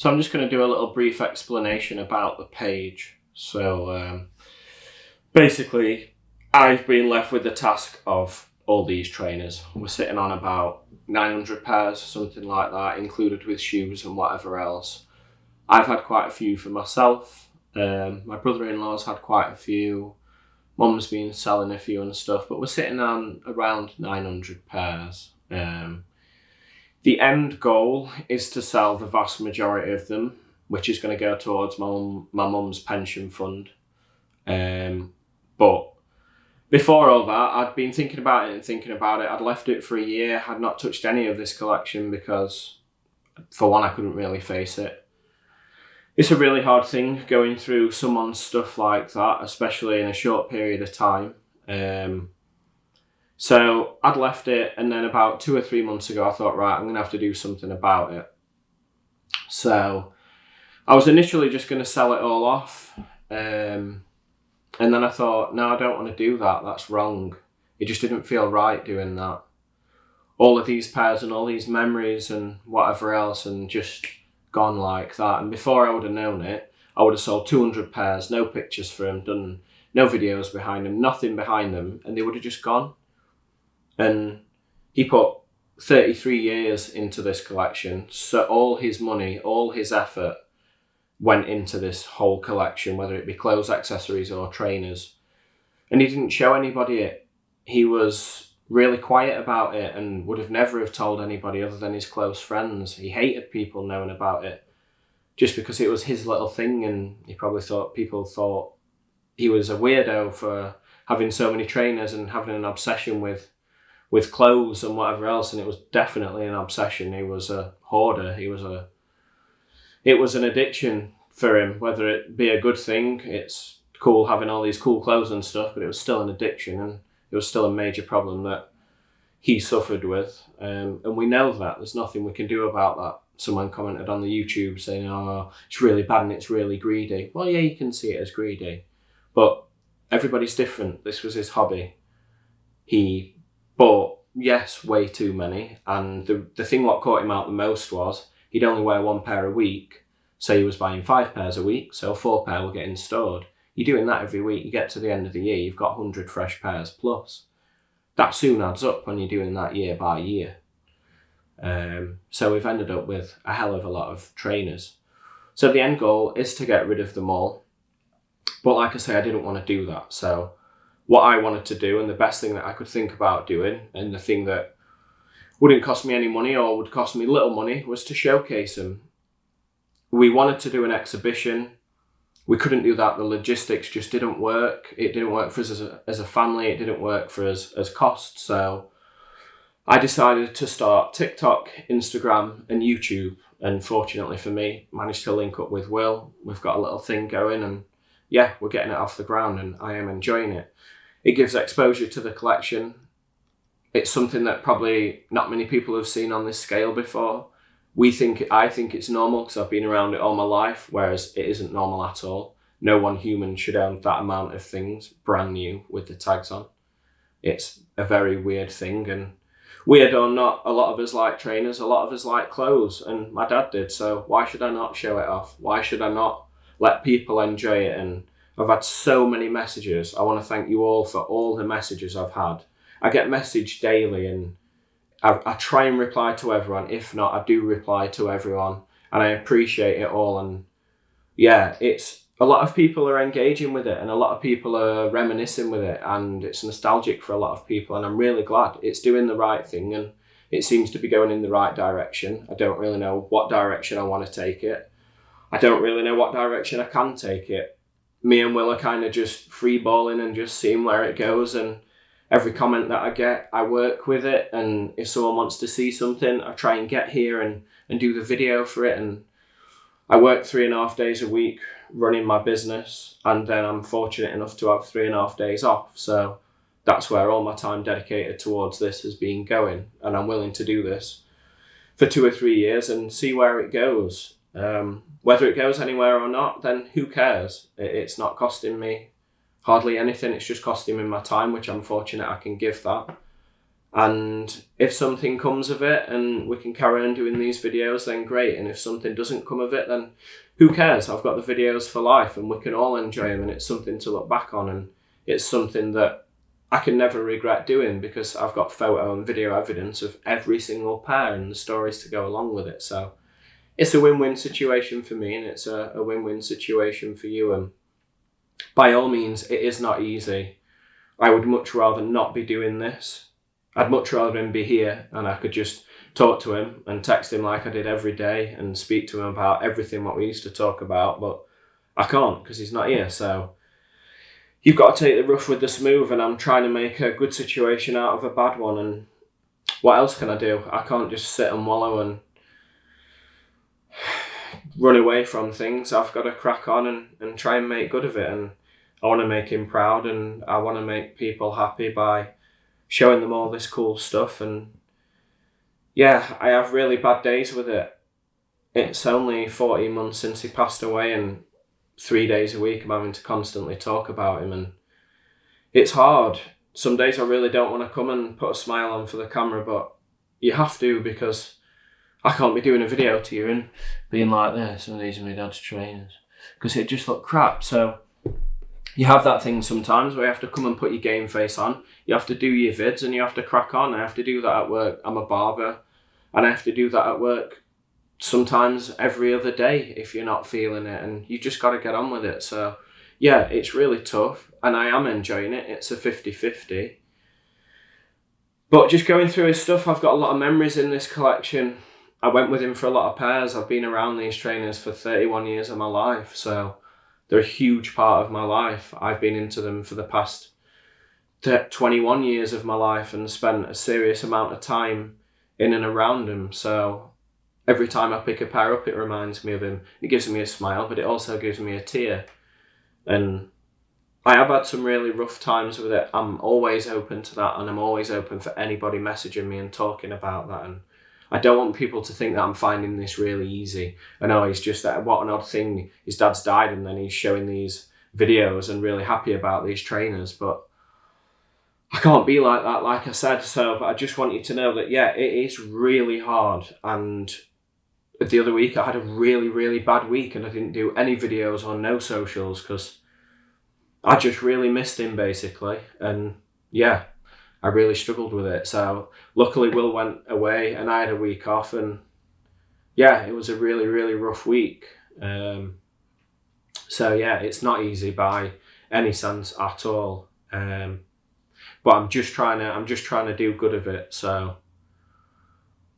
So I'm just going to do a little brief explanation about the page. So basically, I've been left with the task of all these trainers. We're sitting on about 900 pairs, something like that, included with shoes and whatever else. I've had quite a few for myself. My brother-in-law's had quite a few. Mum's been selling a few and stuff, but we're sitting on around 900 pairs. The end goal is to sell the vast majority of them, which is going to go towards my mum's pension fund. But before all that, I'd been thinking about it. I'd left it for a year, had not touched any of this collection because, for one, I couldn't really face it. It's a really hard thing going through someone's stuff like that, especially in a short period of time. So I'd left it, and then about 2 or 3 months ago, I thought, right, I'm going to have to do something about it. So I was initially just going to sell it all off. And then I thought, no, I don't want to do that. That's wrong. It just didn't feel right doing that. All of these pairs and all these memories and whatever else, and just gone like that. And before I would have known it, I would have sold 200 pairs, no pictures for them, done no videos behind them, nothing behind them, and they would have just gone. And he put 33 years into this collection, so all his money, all his effort went into this whole collection, whether it be clothes, accessories or trainers. And he didn't show anybody it. He was really quiet about it and would have never have told anybody other than his close friends. He hated people knowing about it just because it was his little thing, and he probably thought people thought he was a weirdo for having so many trainers and having an obsession with clothes and whatever else, and it was definitely an obsession. He was a hoarder. It was an addiction for him, whether it be a good thing. It's cool having all these cool clothes and stuff, but it was still an addiction, and it was still a major problem that he suffered with. And we know that. There's nothing we can do about that. Someone commented on the YouTube saying, oh, it's really bad and it's really greedy. Well, yeah, you can see it as greedy, but everybody's different. This was his hobby. He bought, yes, way too many. And the thing what caught him out the most was he'd only wear 1 pair a week. So he was buying 5 pairs a week, so 4 pair were getting stored. You're doing that every week, you get to the end of the year, you've got 100 fresh pairs plus. That soon adds up when you're doing that year by year. So we've ended up with a hell of a lot of trainers. So the end goal is to get rid of them all. But like I say, I didn't want to do that. So what I wanted to do, and the best thing that I could think about doing, and the thing that wouldn't cost me any money or would cost me little money, was to showcase them. We wanted to do an exhibition. We couldn't do that. The logistics just didn't work. It didn't work for us as a family. It didn't work for us as cost. So I decided to start TikTok, Instagram and YouTube. And fortunately for me, managed to link up with Will. We've got a little thing going, and yeah, we're getting it off the ground and I am enjoying it. It gives exposure to the collection. It's something that probably not many people have seen on this scale before. I think it's normal because I've been around it all my life, whereas it isn't normal at all. No one human should own that amount of things brand new with the tags on. It's a very weird thing, and weird or not, a lot of us like trainers, a lot of us like clothes, and my dad did, so why should I not show it off? Why should I not let people enjoy it? And I've had so many messages. I want to thank you all for all the messages I've had. I get messaged daily, and I try and reply to everyone. If not, I do reply to everyone, and I appreciate it all. And yeah, it's a lot of people are engaging with it, and a lot of people are reminiscing with it, and it's nostalgic for a lot of people, and I'm really glad it's doing the right thing, and it seems to be going in the right direction. I don't really know what direction I want to take it. I don't really know what direction I can take it. Me and Will are kind of just free balling and just seeing where it goes, and every comment that I get, I work with it, and if someone wants to see something, I try and get here and do the video for it. And I work 3.5 days a week running my business, and then I'm fortunate enough to have 3.5 days off. So that's where all my time dedicated towards this has been going, and I'm willing to do this for 2 or 3 years and see where it goes. Whether it goes anywhere or not, then who cares? It's not costing me hardly anything. It's just costing me my time, which I'm fortunate I can give that. And if something comes of it and we can carry on doing these videos, then great. And if something doesn't come of it, then who cares? I've got the videos for life and we can all enjoy them, and it's something to look back on, and it's something that I can never regret doing because I've got photo and video evidence of every single pair and the stories to go along with it. So it's a win-win situation for me, and it's a win-win situation for you. And by all means, it is not easy. I would much rather not be doing this. I'd much rather him be here and I could just talk to him and text him like I did every day and speak to him about everything what we used to talk about, but I can't because he's not here. So you've got to take the rough with the smooth, and I'm trying to make a good situation out of a bad one. And what else can I do? I can't just sit and wallow and run away from things. I've got to crack on and try and make good of it. And I want to make him proud, and I want to make people happy by showing them all this cool stuff. And yeah, I have really bad days with it. It's only 14 months since he passed away, and 3 days a week I'm having to constantly talk about him, and it's hard. Some days I really don't want to come and put a smile on for the camera, but you have to, because I can't be doing a video to you and being like this, and these are my dad's trainers, because it just looked crap. So you have that thing sometimes where you have to come and put your game face on. You have to do your vids and you have to crack on. I have to do that at work. I'm a barber, and I have to do that at work sometimes every other day if you're not feeling it, and you just got to get on with it. So yeah, it's really tough, and I am enjoying it. It's a 50-50. But just going through his stuff, I've got a lot of memories in this collection. I went with him for a lot of pairs. I've been around these trainers for 31 years of my life, so they're a huge part of my life. I've been into them for the past 21 years of my life and spent a serious amount of time in and around them. So every time I pick a pair up, it reminds me of him. It gives me a smile, but it also gives me a tear. And I have had some really rough times with it. I'm always open to that, and I'm always open for anybody messaging me and talking about that. And I don't want people to think that I'm finding this really easy. I know it's just that, what an odd thing, his dad's died and then he's showing these videos and really happy about these trainers, but I can't be like that, like I said. So I just want you to know that, yeah, it is really hard. And the other week I had a really, really bad week and I didn't do any videos or no socials because I just really missed him, basically. And yeah, I really struggled with it. So luckily Will went away and I had a week off, and yeah, it was a really, really rough week. So yeah, it's not easy by any sense at all. But I'm just trying to do good of it. So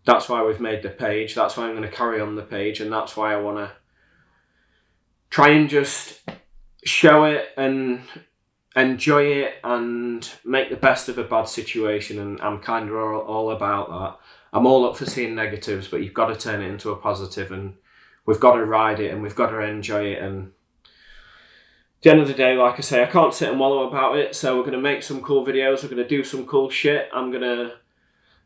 that's why we've made the page. That's why I'm going to carry on the page, and that's why I want to try and just show it and enjoy it and make the best of a bad situation. And I'm kind of all about that. I'm all up for seeing negatives, but you've got to turn it into a positive, and we've got to ride it and we've got to enjoy it. And at the end of the day, like I say, I can't sit and wallow about it. So we're going to make some cool videos. We're going to do some cool shit. I'm going to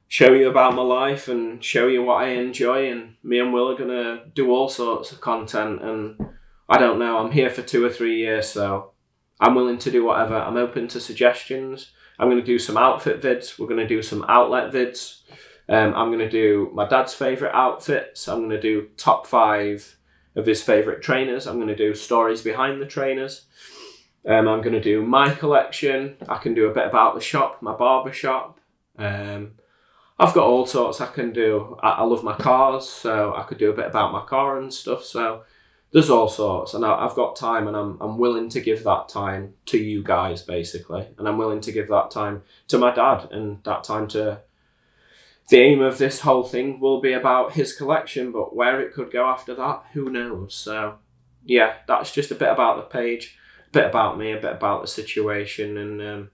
show you about my life and show you what I enjoy. And me and Will are going to do all sorts of content. And I don't know, I'm here for 2 or 3 years, so I'm willing to do whatever. I'm open to suggestions. I'm going to do some outfit vids. We're going to do some outlet vids. I'm going to do my dad's favourite outfits. I'm going to do top 5 of his favourite trainers. I'm going to do stories behind the trainers. I'm going to do my collection. I can do a bit about the shop, my barber shop. I've got all sorts I can do. I love my cars, so I could do a bit about my car and stuff. So there's all sorts, and I've got time, and I'm willing to give that time to you guys, basically. And I'm willing to give that time to my dad, and that time to... The aim of this whole thing will be about his collection, but where it could go after that, who knows? So yeah, that's just a bit about the page, a bit about me, a bit about the situation. And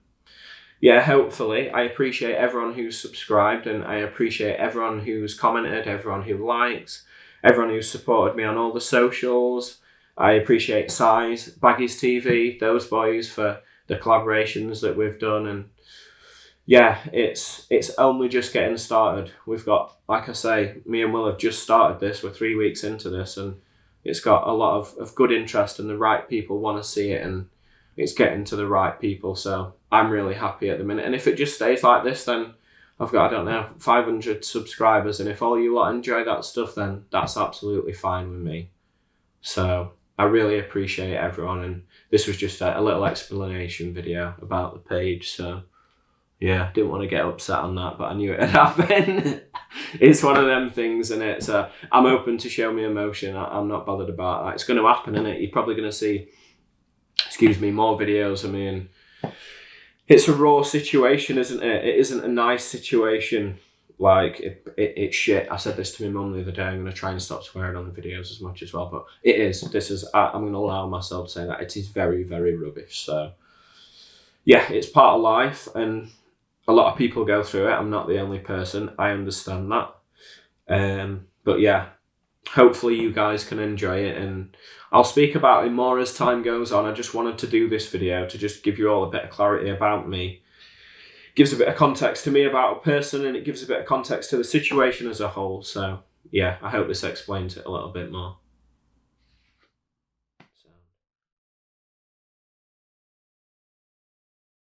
yeah, hopefully I appreciate everyone who's subscribed, and I appreciate everyone who's commented, everyone who likes, everyone who's supported me on all the socials. I appreciate Size, Baggies TV, those boys for the collaborations that we've done. And yeah, it's only just getting started. We've got, like I say, me and Will have just started this. We're 3 weeks into this, and it's got a lot of good interest, and the right people want to see it, and it's getting to the right people. So I'm really happy at the minute. And if it just stays like this, then I've got, I don't know, 500 subscribers, and if all you lot enjoy that stuff, then that's absolutely fine with me. So I really appreciate everyone, and this was just a little explanation video about the page. So yeah, didn't want to get upset on that, but I knew it had happened. It's one of them things, and it's I'm open to show me emotion. I'm not bothered about that. It's going to happen, isn't it? You're probably going to see, excuse me, more videos. I mean, it's a raw situation, isn't it? It isn't a nice situation. Like, it's shit. I said this to my mum the other day. I'm going to try and stop swearing on the videos as much as well, but it is. This is. I'm going to allow myself to say that it is very, very rubbish. So yeah, it's part of life, and a lot of people go through it. I'm not the only person. I understand that. But yeah, hopefully you guys can enjoy it, and I'll speak about it more as time goes on. I just wanted to do this video to just give you all a bit of clarity about me. Gives a bit of context to me about a person, and it gives a bit of context to the situation as a whole. So yeah, I hope this explains it a little bit more. So.